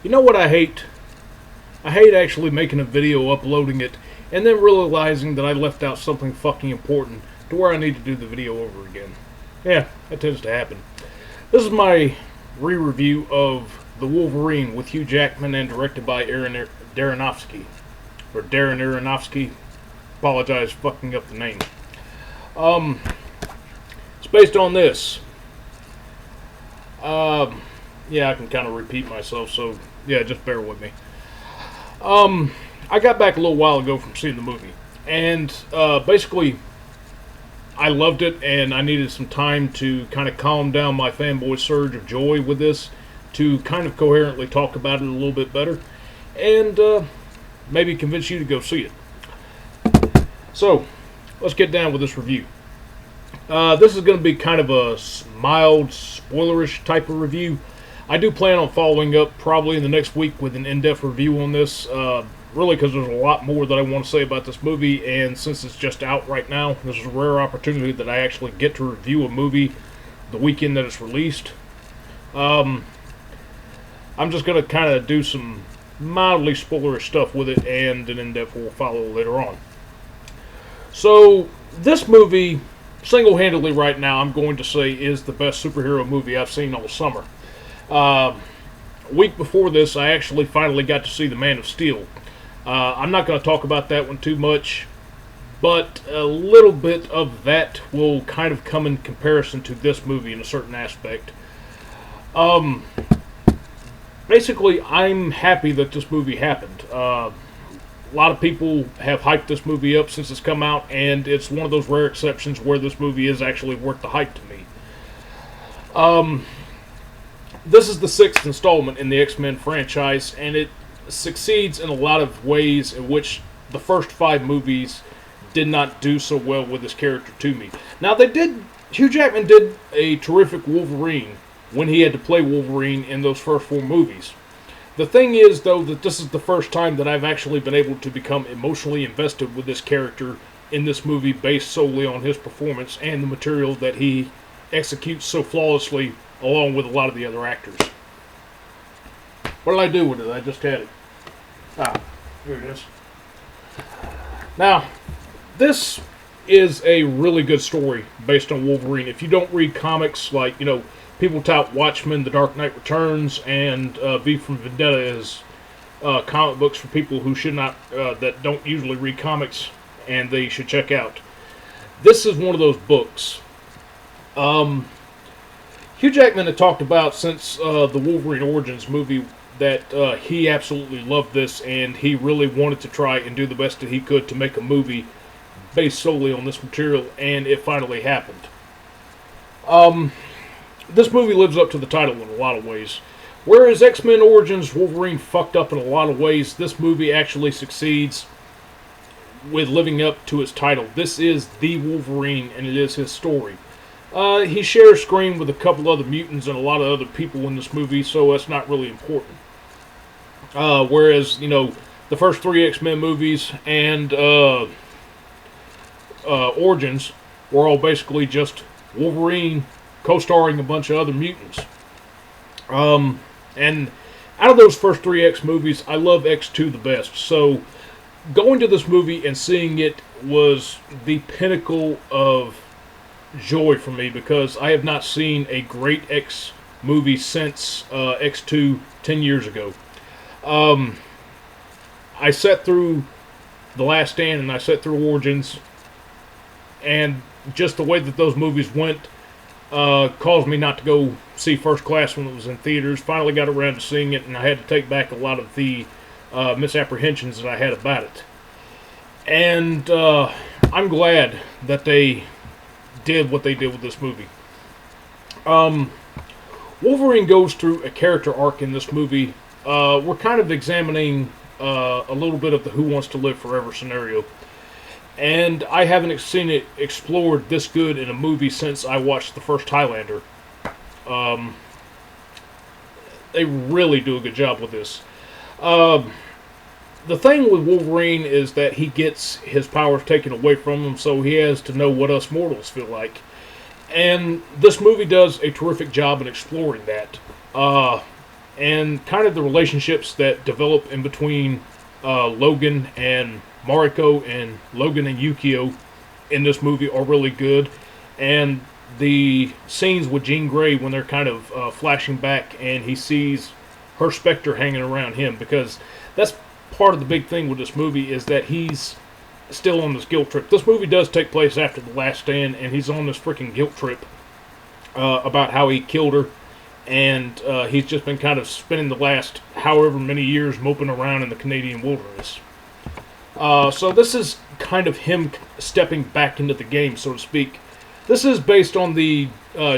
You know what I hate? I hate actually making a video, uploading it, and then realizing that I left out something fucking important to where I need to do the video over again. Yeah, that tends to happen. This is my re-review of The Wolverine with Hugh Jackman and directed by Aaron Aronofsky. Or Darren Aronofsky. Apologize for fucking up the name. It's based on this. Yeah, I can kind of repeat myself, so yeah, just bear with me. I got back a little while ago from seeing the movie, and basically, I loved it, and I needed some time to kind of calm down my fanboy surge of joy with this, to kind of coherently talk about it a little bit better, and maybe convince you to go see it. So, let's get down with this review. This is going to be kind of a mild, spoilerish type of review. I do plan on following up probably in the next week with an in-depth review on this, really because there's a lot more that I want to say about this movie, and since it's just out right now, this is a rare opportunity that I actually get to review a movie the weekend that it's released. I'm just going to kind of do some mildly spoilerish stuff with it, and an in-depth will follow later on. So, this movie, single-handedly right now, I'm going to say is the best superhero movie I've seen all summer. A week before this, I actually finally got to see The Man of Steel. I'm not going to talk about that one too much, but a little bit of that will kind of come in comparison to this movie in a certain aspect. Basically, I'm happy that this movie happened. A lot of people have hyped this movie up since it's come out, and it's one of those rare exceptions where this movie is actually worth the hype to me. This is the 6th installment in the X-Men franchise, and it succeeds in a lot of ways in which the first 5 movies did not do so well with this character to me. Now, Hugh Jackman did a terrific Wolverine when he had to play Wolverine in those first 4 movies. The thing is, though, that this is the first time that I've actually been able to become emotionally invested with this character in this movie based solely on his performance and the material that he executes so flawlessly along with a lot of the other actors. What did I do with it? I just had it. Here it is. Now, this is a really good story based on Wolverine. If you don't read comics, like, people tout Watchmen, The Dark Knight Returns, and V for Vendetta as comic books for people who should not, that don't usually read comics, and they should check out. This is one of those books. Hugh Jackman had talked about since the Wolverine Origins movie that he absolutely loved this, and he really wanted to try and do the best that he could to make a movie based solely on this material, and it finally happened. This movie lives up to the title in a lot of ways. Whereas X-Men Origins Wolverine fucked up in a lot of ways, this movie actually succeeds with living up to its title. This is the Wolverine, and it is his story. He shares screen with a couple other mutants and a lot of other people in this movie, so that's not really important. Whereas, the first 3 X-Men movies and Origins were all basically just Wolverine co-starring a bunch of other mutants. And out of those first 3 X movies, I love X2 the best. So going to this movie and seeing it was the pinnacle of joy for me, because I have not seen a great X movie since X2 10 years ago. I sat through The Last Stand and I sat through Origins, and just the way that those movies went caused me not to go see First Class when it was in theaters. Finally got around to seeing it, and I had to take back a lot of the misapprehensions that I had about it. And I'm glad that they did what they did with this movie. Wolverine goes through a character arc in this movie. We're kind of examining a little bit of the Who Wants to Live Forever scenario. And I haven't seen it explored this good in a movie since I watched the first Highlander. They really do a good job with this. The thing with Wolverine is that he gets his powers taken away from him, so he has to know what us mortals feel like. And this movie does a terrific job in exploring that. and kind of the relationships that develop in between Logan and Mariko and Logan and Yukio in this movie are really good. And the scenes with Jean Grey when they're kind of flashing back and he sees her specter hanging around him, because that's part of the big thing with this movie is that he's still on this guilt trip. This movie does take place after The Last Stand, and he's on this freaking guilt trip about how he killed her, and he's just been kind of spending the last however many years moping around in the Canadian wilderness. So this is kind of him stepping back into the game, so to speak. This is based on the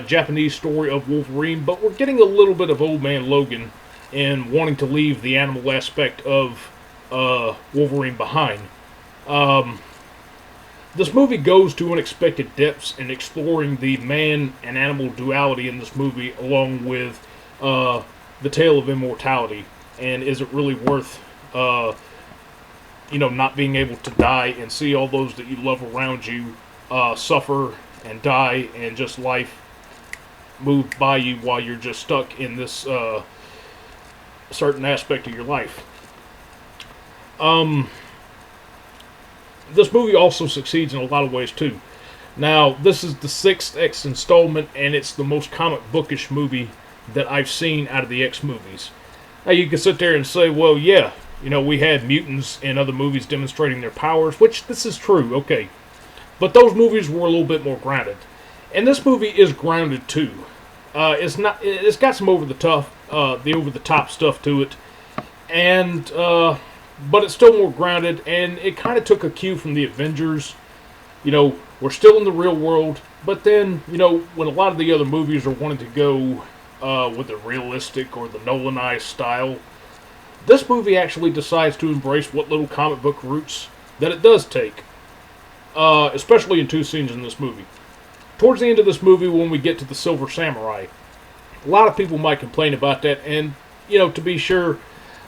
Japanese story of Wolverine, but we're getting a little bit of Old Man Logan and wanting to leave the animal aspect of Wolverine behind. This movie goes to unexpected depths in exploring the man and animal duality in this movie, along with the tale of immortality. And is it really worth, not being able to die and see all those that you love around you suffer and die, and just life move by you while you're just stuck in this certain aspect of your life? This movie also succeeds in a lot of ways too. Now, this is the 6th X installment, and it's the most comic bookish movie that I've seen out of the X movies. Now, you can sit there and say, well, yeah, we had mutants in other movies demonstrating their powers, which this is true, okay. But those movies were a little bit more grounded. And this movie is grounded too. It's got some over the top stuff to it, and but it's still more grounded, and it kind of took a cue from the Avengers. We're still in the real world, but then, when a lot of the other movies are wanting to go with the realistic or the Nolanized style, this movie actually decides to embrace what little comic book roots that it does take, especially in 2 scenes in this movie. Towards the end of this movie, when we get to the Silver Samurai, a lot of people might complain about that, and, to be sure,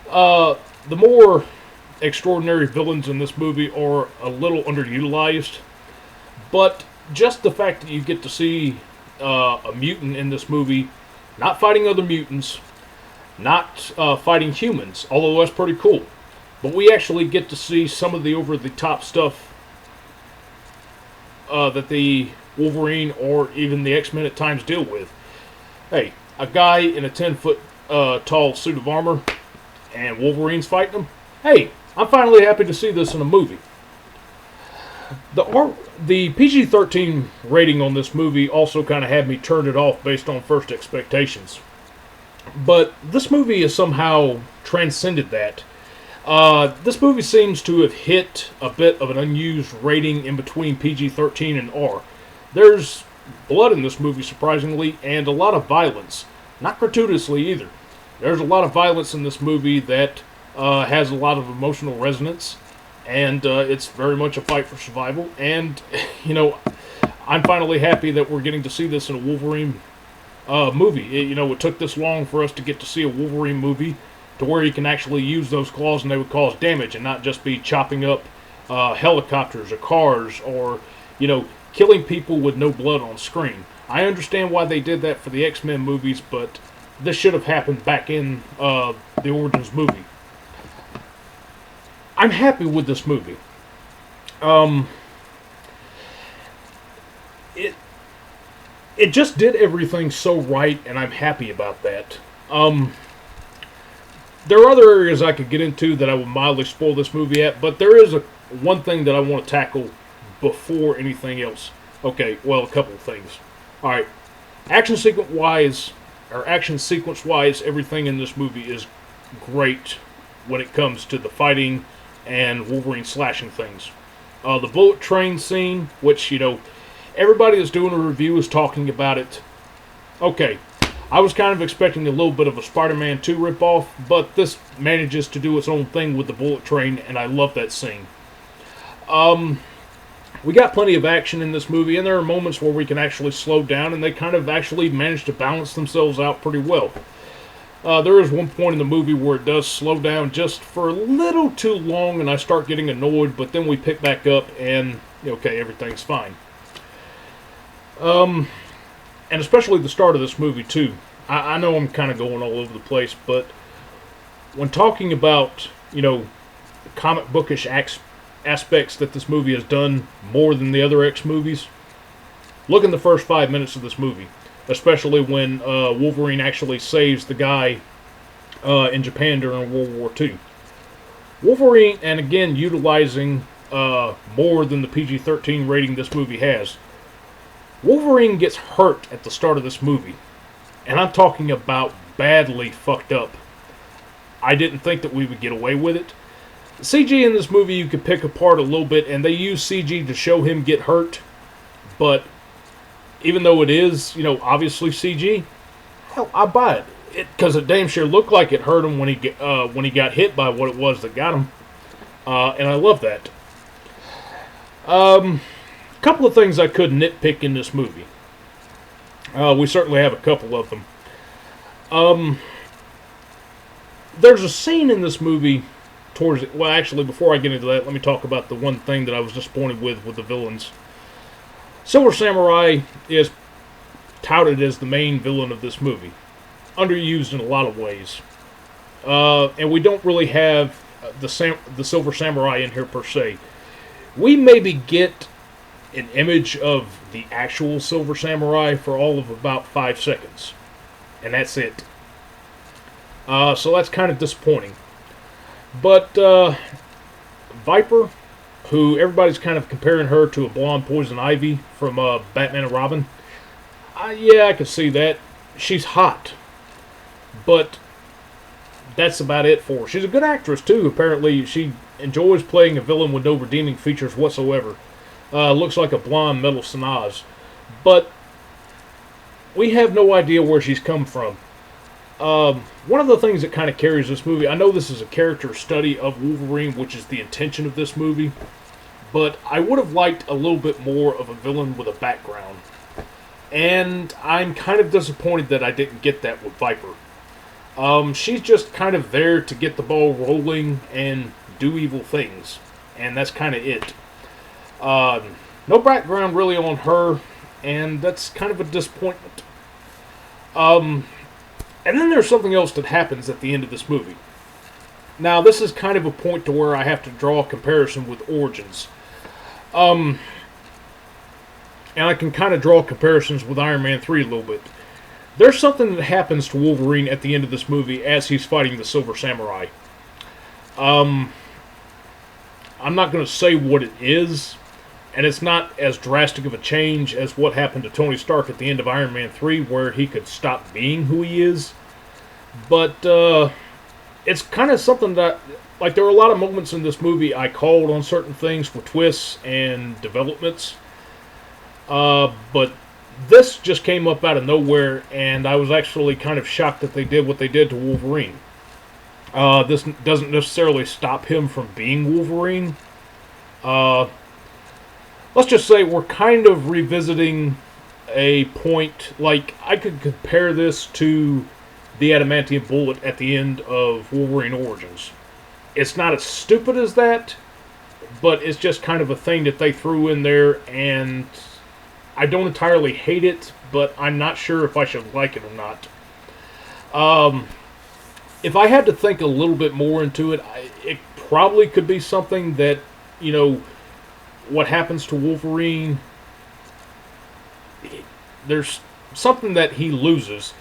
the more extraordinary villains in this movie are a little underutilized, but just the fact that you get to see a mutant in this movie not fighting other mutants, not fighting humans, although that's pretty cool, but we actually get to see some of the over-the-top stuff that the Wolverine or even the X-Men at times deal with. Hey, a guy in a 10-foot tall suit of armor and Wolverine's fighting him. Hey, I'm finally happy to see this in a movie. The PG-13 rating on this movie also kind of had me turn it off based on first expectations. But this movie has somehow transcended that. This movie seems to have hit a bit of an unused rating in between PG-13 and R. There's blood in this movie, surprisingly, and a lot of violence. Not gratuitously either. There's a lot of violence in this movie that has a lot of emotional resonance, and it's very much a fight for survival. And, I'm finally happy that we're getting to see this in a Wolverine movie. It took this long for us to get to see a Wolverine movie to where he can actually use those claws and they would cause damage and not just be chopping up helicopters or cars or, killing people with no blood on screen. I understand why they did that for the X-Men movies, but this should have happened back in the Origins movie. I'm happy with this movie. It just did everything so right, and I'm happy about that. There are other areas I could get into that I would mildly spoil this movie at, but there is one thing that I want to tackle before anything else. Okay, well, a couple of things. Alright, action sequence-wise, everything in this movie is great when it comes to the fighting and Wolverine slashing things. The bullet train scene, which, everybody that's doing a review is talking about it. Okay, I was kind of expecting a little bit of a Spider-Man 2 ripoff, but this manages to do its own thing with the bullet train, and I love that scene. We got plenty of action in this movie, and there are moments where we can actually slow down, and they kind of actually manage to balance themselves out pretty well. There is one point in the movie where it does slow down just for a little too long, and I start getting annoyed, but then we pick back up, and, okay, everything's fine. And especially the start of this movie, too. I know I'm kind of going all over the place, but when talking about, comic bookish aspects that this movie has done more than the other X movies, look in the first 5 minutes of this movie, especially when Wolverine actually saves the guy in Japan during World War II. Wolverine, and again, utilizing more than the PG-13 rating this movie has, Wolverine gets hurt at the start of this movie. And I'm talking about badly fucked up. I didn't think that we would get away with it. The CG in this movie you could pick apart a little bit, and they use CG to show him get hurt. But even though it is, obviously CG, hell, I buy it. Because it damn sure looked like it hurt him when he got hit by what it was that got him. And I love that. Couple of things I could nitpick in this movie. We certainly have a couple of them. There's a scene in this movie actually, before I get into that, let me talk about the one thing that I was disappointed with the villains. Silver Samurai is touted as the main villain of this movie. Underused in a lot of ways. And we don't really have the Silver Samurai in here per se. We maybe get an image of the actual Silver Samurai for all of about 5 seconds. And that's it. So that's kind of disappointing. But Viper, who everybody's kind of comparing her to a blonde Poison Ivy from Batman and Robin. Yeah, I can see that. She's hot. But that's about it for her. She's a good actress, too. Apparently, she enjoys playing a villain with no redeeming features whatsoever. Looks like a blonde Metal Sanaz. But we have no idea where she's come from. One of the things that kind of carries this movie, I know this is a character study of Wolverine, which is the intention of this movie, but I would have liked a little bit more of a villain with a background. And I'm kind of disappointed that I didn't get that with Viper. She's just kind of there to get the ball rolling and do evil things. And that's kind of it. No background really on her, and that's kind of a disappointment. And then there's something else that happens at the end of this movie. Now, this is kind of a point to where I have to draw a comparison with Origins. And I can kind of draw comparisons with Iron Man 3 a little bit. There's something that happens to Wolverine at the end of this movie as he's fighting the Silver Samurai. I'm not going to say what it is, and it's not as drastic of a change as what happened to Tony Stark at the end of Iron Man 3, where he could stop being who he is. But it's kind of something that, like, there were a lot of moments in this movie I called on certain things for twists and developments. But this just came up out of nowhere, and I was actually kind of shocked that they did what they did to Wolverine. This doesn't necessarily stop him from being Wolverine. Let's just say we're kind of revisiting a point, like, I could compare this to the adamantium bullet at the end of Wolverine Origins. It's not as stupid as that, but it's just kind of a thing that they threw in there, and I don't entirely hate it, but I'm not sure if I should like it or not. If I had to think a little bit more into it, it probably could be something that, what happens to Wolverine, there's something that he loses,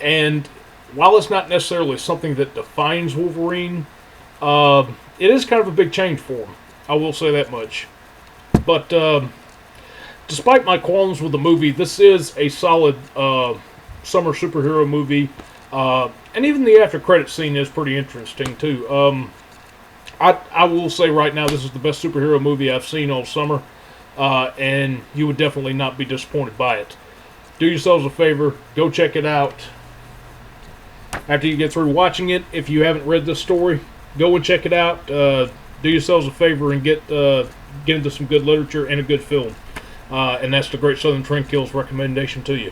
and while it's not necessarily something that defines Wolverine, it is kind of a big change for him. I will say that much. But despite my qualms with the movie, this is a solid summer superhero movie, and even the after credit scene is pretty interesting too. I will say right now, this is the best superhero movie I've seen all summer, and you would definitely not be disappointed by it. Do yourselves a favor, go check it out. After you get through watching it, if you haven't read this story, go and check it out. Do yourselves a favor and get into some good literature and a good film. And that's the Great Southern Trendkill's recommendation to you.